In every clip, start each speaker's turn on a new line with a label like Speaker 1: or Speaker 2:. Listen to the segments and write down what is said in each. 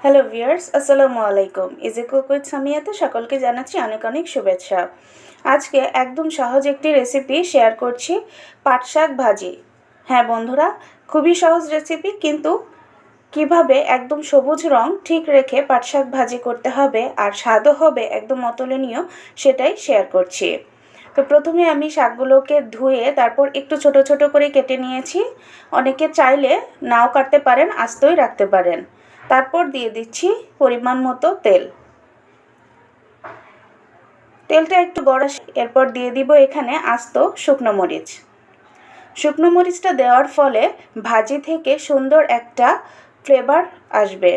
Speaker 1: Hello viewers, আসসালামু আলাইকুম। Easy cook with সামিয়াতে সকলকে জানাচ্ছি অনেক অনেক শুভেচ্ছা। আজকে একদম সহজ একটি রেসিপি শেয়ার করছি, পাট শাক ভাজি। হ্যাঁ বন্ধুরা, খুবই সহজ রেসিপি, কিন্তু কিভাবে একদম সবুজ রং ঠিক রেখে পাট শাক ভাজি করতে হবে আর স্বাদও হবে একদম অতুলনীয়, সেটাই শেয়ার করছি। তো প্রথমে আমি শাকগুলোকে ধুয়ে তারপর একটু ছোট ছোট করে কেটে নিয়েছি। অনেকে চাইলে নাও কাটতে পারেন, আস্তই রাখতে পারেন। তারপর দিয়ে দিচ্ছি পরিমাণ মতো তেল। তেলটা একটু গরম, এরপর দিয়ে দিব এখানে আস্ত শুকনো মরিচ। শুকনো মরিচটা দেওয়ার ফলে ভাজি থেকে সুন্দর একটা ফ্লেভার আসবে,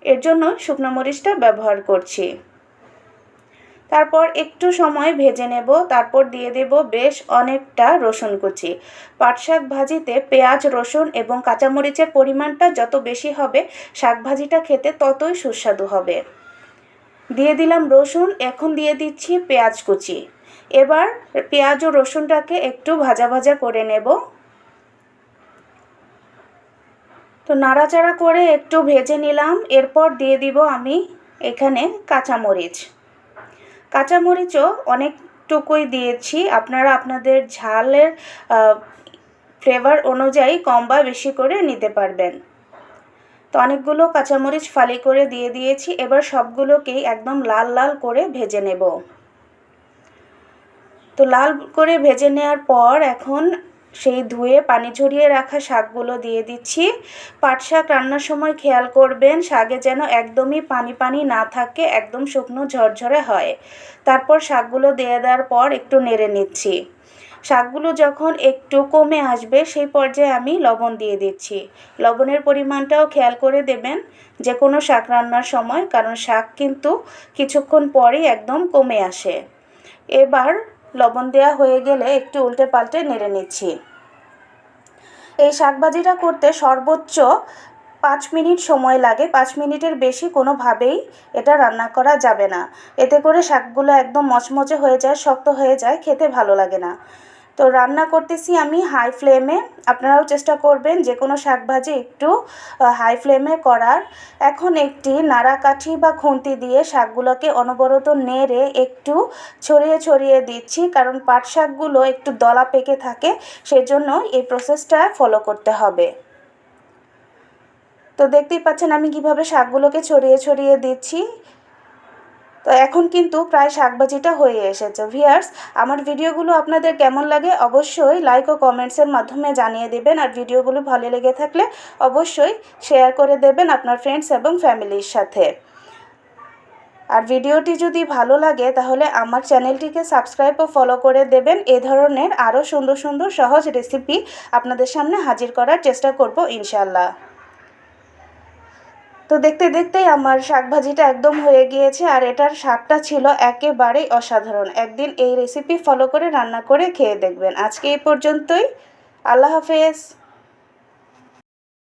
Speaker 1: এর জন্য শুকনো মরিচটা ব্যবহার করছি। তারপর একটু সময় ভেজে নেব, তারপর দিয়ে দেব বেশ অনেকটা রসুন কুচি। পাট শাক ভাজিতে পেঁয়াজ, রসুন এবং কাঁচামরিচের পরিমাণটা যত বেশি হবে শাক ভাজিটা খেতে ততই সুস্বাদু হবে। দিয়ে দিলাম রসুন, এখন দিয়ে দিচ্ছি পেঁয়াজ কুচি। এবার পেঁয়াজ ও রসুনটাকে একটু ভাজা ভাজা করে নেব। তো নাড়াচাড়া করে একটু ভেজে নিলাম। এরপর দিয়ে দিব আমি এখানে কাঁচামরিচ। কাঁচামরিচও অনেকটুকুই দিয়েছি, আপনারা আপনাদের ঝালের ফ্লেভার অনুযায়ী কম বা বেশি করে নিতে পারবেন। তো অনেকগুলো কাঁচামরিচ ফালি করে দিয়ে দিয়েছি। এবার সবগুলোকেই একদম লাল লাল করে ভেজে নেব। তো লাল করে ভেজে নেওয়ার পর এখন সেই ধুয়ে পানি ঝরিয়ে রাখা শাকগুলো দিয়ে দিচ্ছি। পাট শাক রান্নার সময় খেয়াল করবেন শাকে যেন একদমই পানি পানি না থাকে, একদম শুকনো ঝরঝরে হয়। তারপর শাকগুলো দিয়ে দেওয়ার পর একটু নেড়ে নিচ্ছি। শাকগুলো যখন একটু কমে আসবে সেই পর্যায়ে আমি লবণ দিয়ে দিচ্ছি। লবণের পরিমাণটাও খেয়াল করে দেবেন যে কোনো শাক রান্নার সময়, কারণ শাক কিন্তু কিছুক্ষণ পরেই একদম কমে আসে। এবার লবণ দেওয়া হয়ে গেলে একটু উল্টে পাল্টে নেড়ে নিচ্ছি। এই শাক ভাজিটা করতে সর্বোচ্চ 5 মিনিট সময় লাগে। 5 মিনিটের বেশি কোনোভাবেই এটা রান্না করা যাবে না, এতে করে শাকগুলো একদম মচমচে হয়ে যায়, শক্ত হয়ে যায়, খেতে ভালো লাগে না। তো রান্না করতেছি আমি হাই ফ্লেমে। আপনারাও চেষ্টা করবেন যে কোনো শাক ভাজি একটু হাই ফ্লেমে করার। এখন একটি নাড়াকাঠি বা খুন্তি দিয়ে শাকগুলোকে অনবরত নেড়ে একটু ছড়িয়ে ছড়িয়ে দিচ্ছি, কারণ পাট শাকগুলো একটু দলা পেকে থাকে, সেজন্য এই প্রসেসটা ফলো করতে হবে। তো দেখতেই পাচ্ছেন আমি কিভাবে শাকগুলোকে ছড়িয়ে ছড়িয়ে দিচ্ছি। তো এখন কিন্তু প্রায় শাকভাজিটা হয়ে এসেছে। ভিউয়ার্স, আমার ভিডিওগুলো আপনাদের কেমন লাগে অবশ্যই লাইক ও কমেন্টসের মাধ্যমে জানিয়ে দেবেন, আর ভিডিওগুলো ভালো লেগে থাকলে অবশ্যই শেয়ার করে দেবেন আপনার ফ্রেন্ডস এবং ফ্যামিলির সাথে। আর ভিডিওটি যদি ভালো লাগে তাহলে আমার চ্যানেলটিকে সাবস্ক্রাইব ও ফলো করে দেবেন। এ ধরনের আরও সুন্দর সুন্দর সহজ রেসিপি আপনাদের সামনে হাজির করার চেষ্টা করব ইনশাল্লাহ। তো দেখতে দেখতেই আমার শাক ভাজিটা একদম হয়ে গিয়েছে, আর এটার স্বাদটা ছিল একেবারেই অসাধারণ। একদিন এই রেসিপি ফলো করে রান্না করে খেয়ে দেখবেন। আজকে এই পর্যন্তই। আল্লাহ হাফেজ।